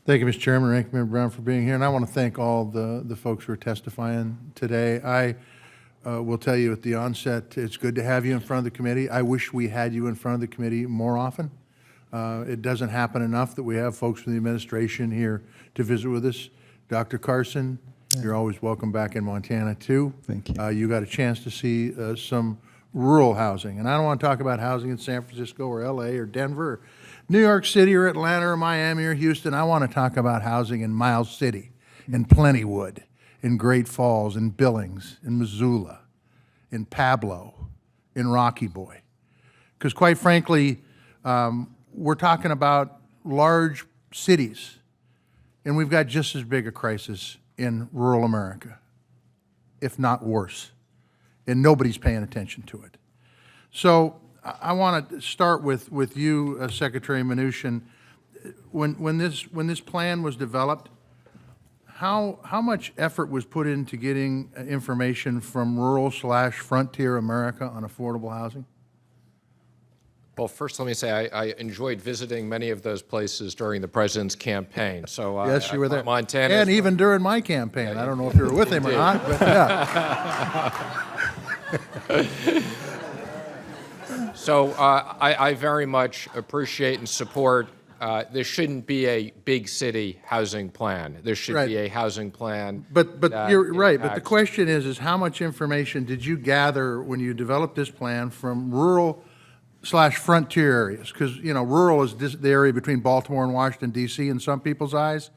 Thank you, Mr. Chairman, Ranking Member Brown, for being here. And I want to thank all the folks who are testifying today. I will tell you at the onset, it's good to have you in front of the committee. I wish we had you in front of the committee more often. It doesn't happen enough that we have folks from the administration here to visit with us. Dr. Carson, you're always welcome back in Montana, too. Thank you. You got a chance to see some rural housing. And I don't want to talk about housing in San Francisco or LA or Denver or New York City or Atlanta or Miami or Houston. I want to talk about housing in Miles City, in Plentywood, in Great Falls, in Billings, in Missoula, in Pablo, in Rocky Boy. Because quite frankly, we're talking about large cities, and we've got just as big a crisis in rural America, if not worse, and nobody's paying attention to it. So I want to start with you, Secretary Mnuchin. When this plan was developed, how much effort was put into getting information from rural/frontier America on affordable housing? Well, first let me say I enjoyed visiting many of those places during the president's campaign. So Yes, you were there. Montana, and even during my campaign. I don't know if you were with him or not, but yeah. So I very much appreciate and support. This shouldn't be a big city housing plan. There should Right. be a housing plan. But that you're right. But the impacts- question is how much information did you gather when you developed this plan from rural/frontier areas? Because, you know, rural is the area between Baltimore and Washington, D.C. in some people's eyes.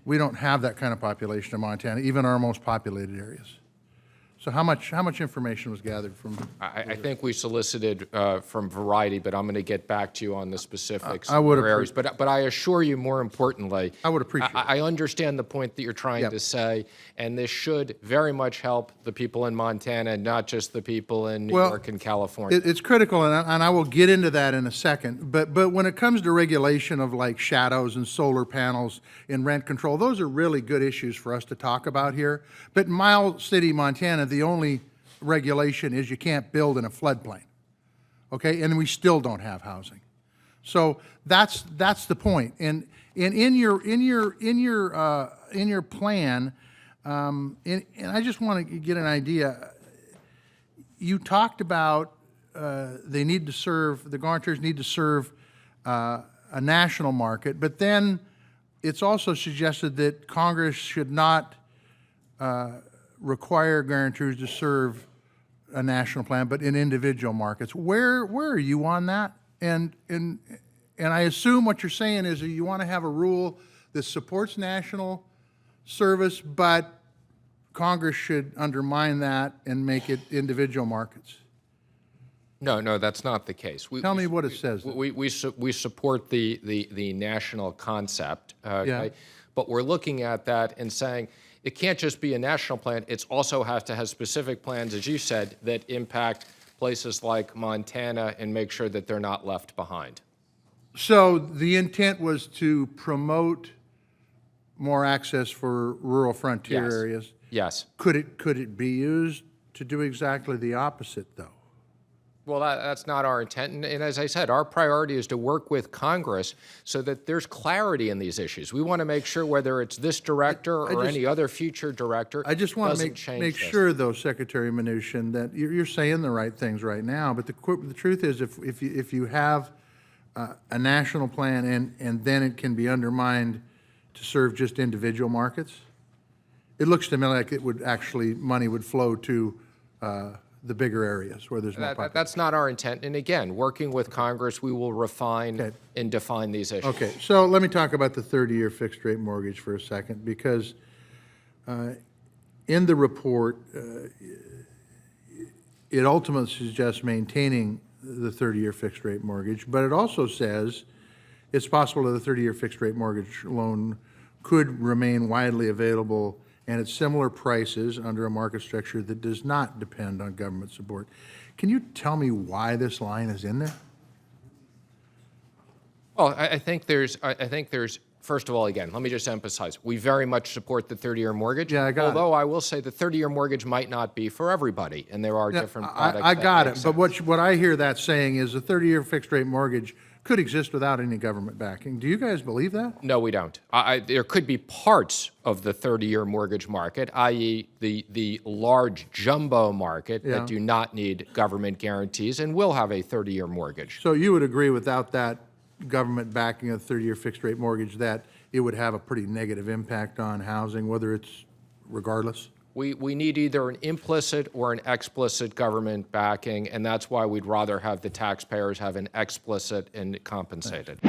We don't have that kind of population in Montana, even our most populated areas. So how much information was gathered from? I think we solicited from Variety, but I'm going to get back to you on the specifics. I would of areas. But I assure you, more importantly, I would appreciate it. I understand the point that you're trying Yep. to say, and this should very much help the people in Montana, not just the people in New Well, York and California. It's critical, and I will get into that in a second. But when it comes to regulation of like shadows and solar panels and rent control, those are really good issues for us to talk about here. But in Miles City, Montana, the only regulation is you can't build in a floodplain. Okay, and we still don't have housing. So that's the point. And in your plan, and I just want to get an idea. You talked about the guarantors need to serve a national market, but then it's also suggested that Congress should not require guarantors to serve a national plan, but in individual markets. Where are you on that? And I assume what you're saying is that you want to have a rule that supports national service, but Congress should undermine that and make it individual markets. No, that's not the case. Tell me what it says. We support the national concept, okay? Yeah. But we're looking at that and saying it can't just be a national plan. It also has to have specific plans, as you said, that impact places like Montana and make sure that they're not left behind. So the intent was to promote more access for rural frontier Yes. areas. Yes. Could it be used to do exactly the opposite, though? Well, that's not our intent. And as I said, our priority is to work with Congress so that there's clarity in these issues. We want to make sure whether it's this director or any other future director, I just want to doesn't make change this. sure, though, Secretary Mnuchin, that you're saying the right things right now. But the truth is, if you have a national plan and then it can be undermined to serve just individual markets, it looks to me like it would actually money would flow to the bigger areas where there's more population. That's not our intent. And again, working with Congress, we will refine Okay. and define these issues. Okay, so let me talk about the 30-year fixed-rate mortgage for a second, because in the report, it ultimately suggests maintaining the 30-year fixed-rate mortgage, but it also says it's possible that a 30-year fixed-rate mortgage loan could remain widely available and at similar prices under a market structure that does not depend on government support. Can you tell me why this line is in there? Well, I think there's, first of all, again, let me just emphasize, we very much support the 30-year mortgage. Yeah, I got it. Although I will say the 30-year mortgage might not be for everybody, and there are Yeah, different products. I that got make it, but sense. what I hear that saying is a 30-year fixed-rate mortgage could exist without any government backing. Do you guys believe that? No, we don't. There could be parts of the 30-year mortgage market, i.e. the large jumbo market Yeah. that do not need government guarantees and will have a 30-year mortgage. So you would agree without that government backing of 30-year fixed-rate mortgage that it would have a pretty negative impact on housing, whether it's regardless? We need either an implicit or an explicit government backing, and that's why we'd rather have the taxpayers have an explicit and compensated.